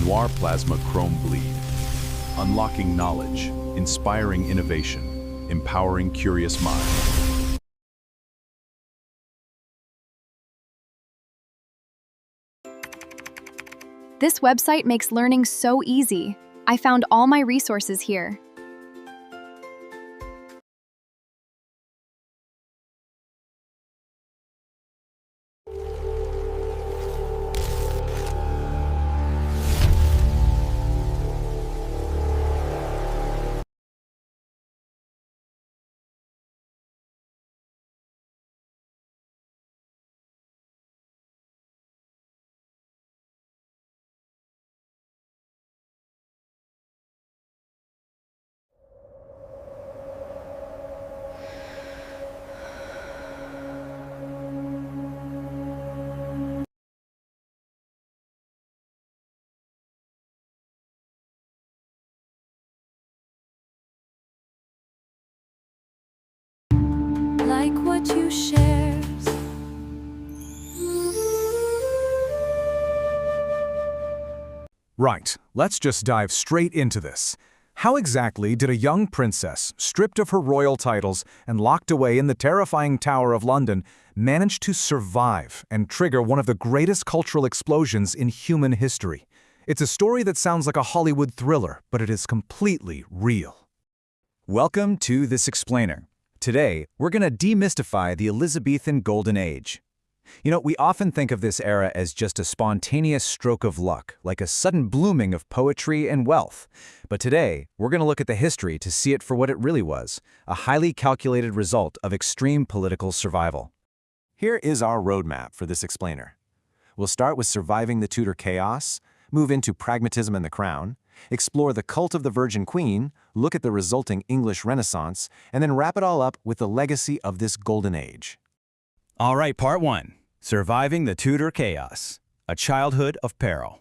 Noir Plasma Chrome Bleed. Unlocking knowledge, inspiring innovation, empowering curious minds. This website makes learning so easy. I found all my resources here. Like what you share. Right, let's just dive straight into this. How exactly did a young princess, stripped of her royal titles and locked away in the terrifying Tower of London, manage to survive and trigger one of the greatest cultural explosions in human history? It's a story that sounds like a Hollywood thriller, but it is completely real. Welcome to This Explainer. Today, we're going to demystify the Elizabethan Golden Age. You know, we often think of this era as just a spontaneous stroke of luck, like a sudden blooming of poetry and wealth. But today, we're going to look at the history to see it for what it really was, a highly calculated result of extreme political survival. Here is our roadmap for This Explainer. We'll start with surviving the Tudor chaos, move into pragmatism and the crown, explore the cult of the Virgin Queen, look at the resulting English Renaissance, and then wrap it all up with the legacy of this golden age. All right, part 1. Surviving the Tudor chaos. A childhood of peril.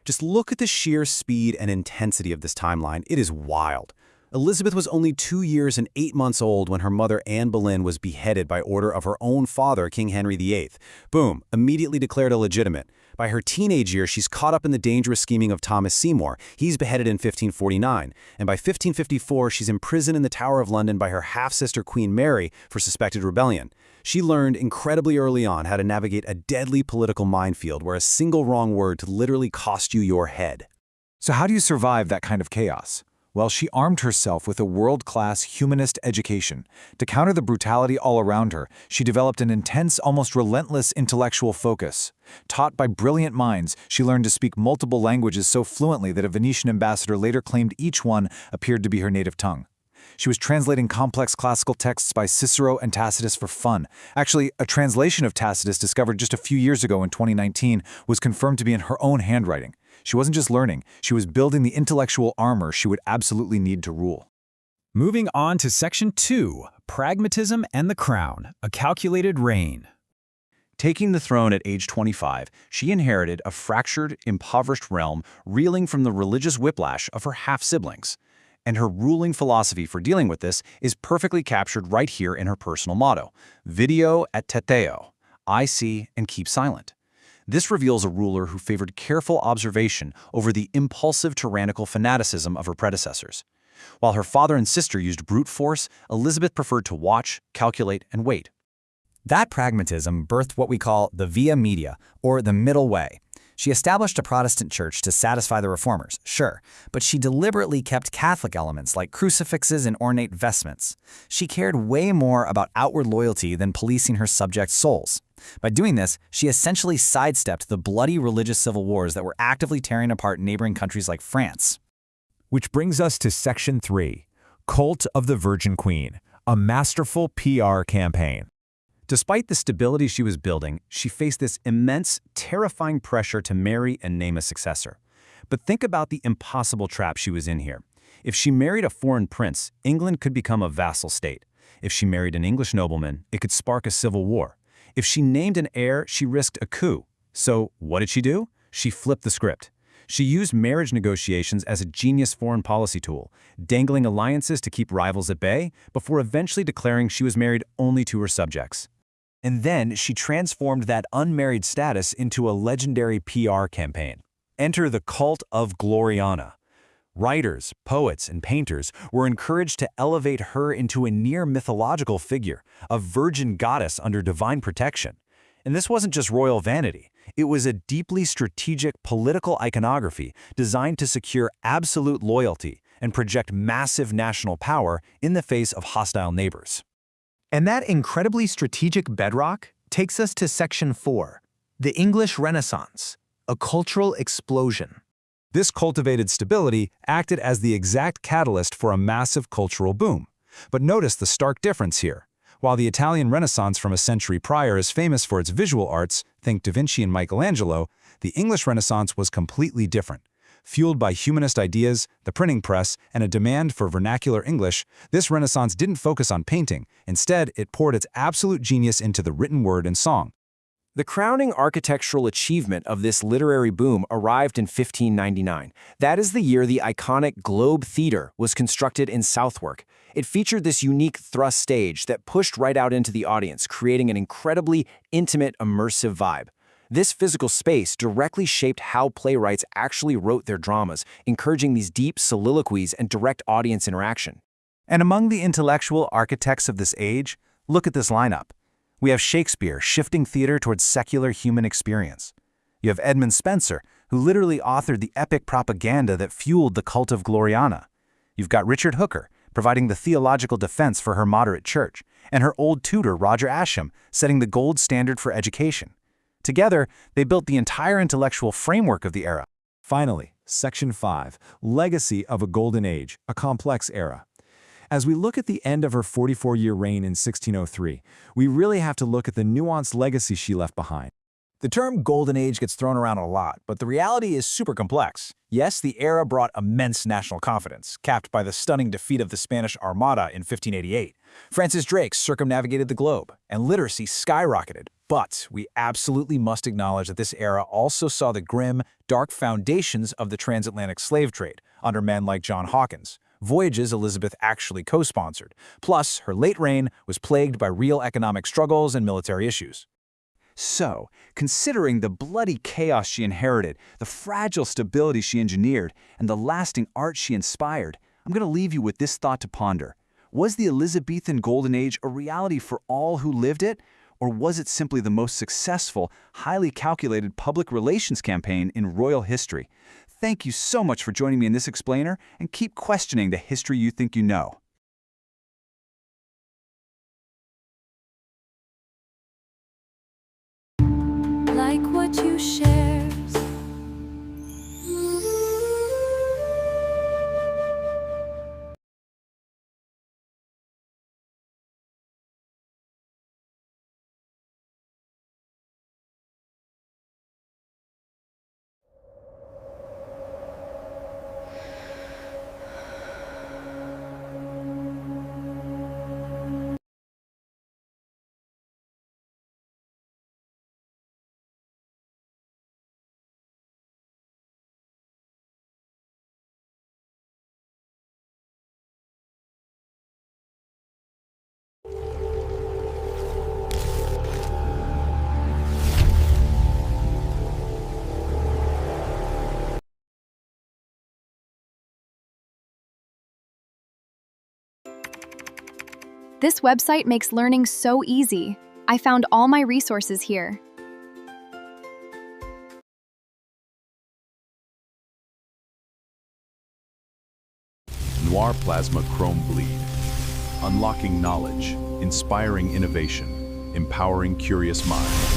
Just look at the sheer speed and intensity of this timeline. It is wild. Elizabeth was only 2 years and 8 months old when her mother Anne Boleyn was beheaded by order of her own father, King Henry VIII. Boom, immediately declared illegitimate. By her teenage years, she's caught up in the dangerous scheming of Thomas Seymour. He's beheaded in 1549. And by 1554, she's imprisoned in the Tower of London by her half-sister Queen Mary for suspected rebellion. She learned incredibly early on how to navigate a deadly political minefield where a single wrong word could literally cost you your head. So how do you survive that kind of chaos? Well, she armed herself with a world-class humanist education. To counter the brutality all around her, she developed an intense, almost relentless intellectual focus. Taught by brilliant minds, she learned to speak multiple languages so fluently that a Venetian ambassador later claimed each one appeared to be her native tongue. She was translating complex classical texts by Cicero and Tacitus for fun. Actually, a translation of Tacitus discovered just a few years ago in 2019 was confirmed to be in her own handwriting. She wasn't just learning, she was building the intellectual armor she would absolutely need to rule. Moving on to Section 2, Pragmatism and the Crown, a calculated reign. Taking the throne at age 25, she inherited a fractured, impoverished realm reeling from the religious whiplash of her half-siblings. And her ruling philosophy for dealing with this is perfectly captured right here in her personal motto, Video et teteo, I see and keep silent. This reveals a ruler who favored careful observation over the impulsive tyrannical fanaticism of her predecessors. While her father and sister used brute force, Elizabeth preferred to watch, calculate, and wait. That pragmatism birthed what we call the via media, or the middle way. She established a Protestant church to satisfy the reformers, sure, but she deliberately kept Catholic elements like crucifixes and ornate vestments. She cared way more about outward loyalty than policing her subjects' souls. By doing this, she essentially sidestepped the bloody religious civil wars that were actively tearing apart neighboring countries like France. Which brings us to Section 3, Cult of the Virgin Queen, a masterful PR campaign. Despite the stability she was building, she faced this immense, terrifying pressure to marry and name a successor. But think about the impossible trap she was in here. If she married a foreign prince, England could become a vassal state. If she married an English nobleman, it could spark a civil war. If she named an heir, she risked a coup. So what did she do? She flipped the script. She used marriage negotiations as a genius foreign policy tool, dangling alliances to keep rivals at bay, before eventually declaring she was married only to her subjects. And then she transformed that unmarried status into a legendary PR campaign. enter the cult of Gloriana. Writers, poets, and painters were encouraged to elevate her into a near mythological figure, a virgin goddess under divine protection. And this wasn't just royal vanity. It was a deeply strategic political iconography designed to secure absolute loyalty and project massive national power in the face of hostile neighbors. And that incredibly strategic bedrock takes us to Section 4, the English Renaissance, a cultural explosion. This cultivated stability acted as the exact catalyst for a massive cultural boom. But notice the stark difference here. While the Italian Renaissance from a century prior is famous for its visual arts, think Da Vinci and Michelangelo, the English Renaissance was completely different. Fueled by humanist ideas, the printing press, and a demand for vernacular English, this Renaissance didn't focus on painting. Instead, it poured its absolute genius into the written word and song. The crowning architectural achievement of this literary boom arrived in 1599. That is the year the iconic Globe Theatre was constructed in Southwark. It featured this unique thrust stage that pushed right out into the audience, creating an incredibly intimate, immersive vibe. This physical space directly shaped how playwrights actually wrote their dramas, encouraging these deep soliloquies and direct audience interaction. And among the intellectual architects of this age, look at this lineup. We have Shakespeare shifting theater towards secular human experience. You have Edmund Spenser, who literally authored the epic propaganda that fueled the cult of Gloriana. You've got Richard Hooker, providing the theological defense for her moderate church, and her old tutor Roger Ascham, setting the gold standard for education. Together, they built the entire intellectual framework of the era. Finally, Section 5, Legacy of a Golden Age, a Complex Era. As we look at the end of her 44-year reign in 1603, we really have to look at the nuanced legacy she left behind. The term Golden Age gets thrown around a lot, but the reality is super complex. Yes, the era brought immense national confidence, capped by the stunning defeat of the Spanish Armada in 1588. Francis Drake circumnavigated the globe, and literacy skyrocketed. But we absolutely must acknowledge that this era also saw the grim, dark foundations of the transatlantic slave trade under men like John Hawkins, voyages Elizabeth actually co-sponsored. Plus, her late reign was plagued by real economic struggles and military issues. So, considering the bloody chaos she inherited, the fragile stability she engineered, and the lasting art she inspired, I'm going to leave you with this thought to ponder. Was the Elizabethan Golden Age a reality for all who lived it? Or was it simply the most successful, highly calculated public relations campaign in royal history? Thank you so much for joining me in this explainer, and keep questioning the history you think you know. Like what you shared. This website makes learning so easy. I found all my resources here. Noir Plasma Chrome Bleed. Unlocking knowledge, inspiring innovation, empowering curious minds.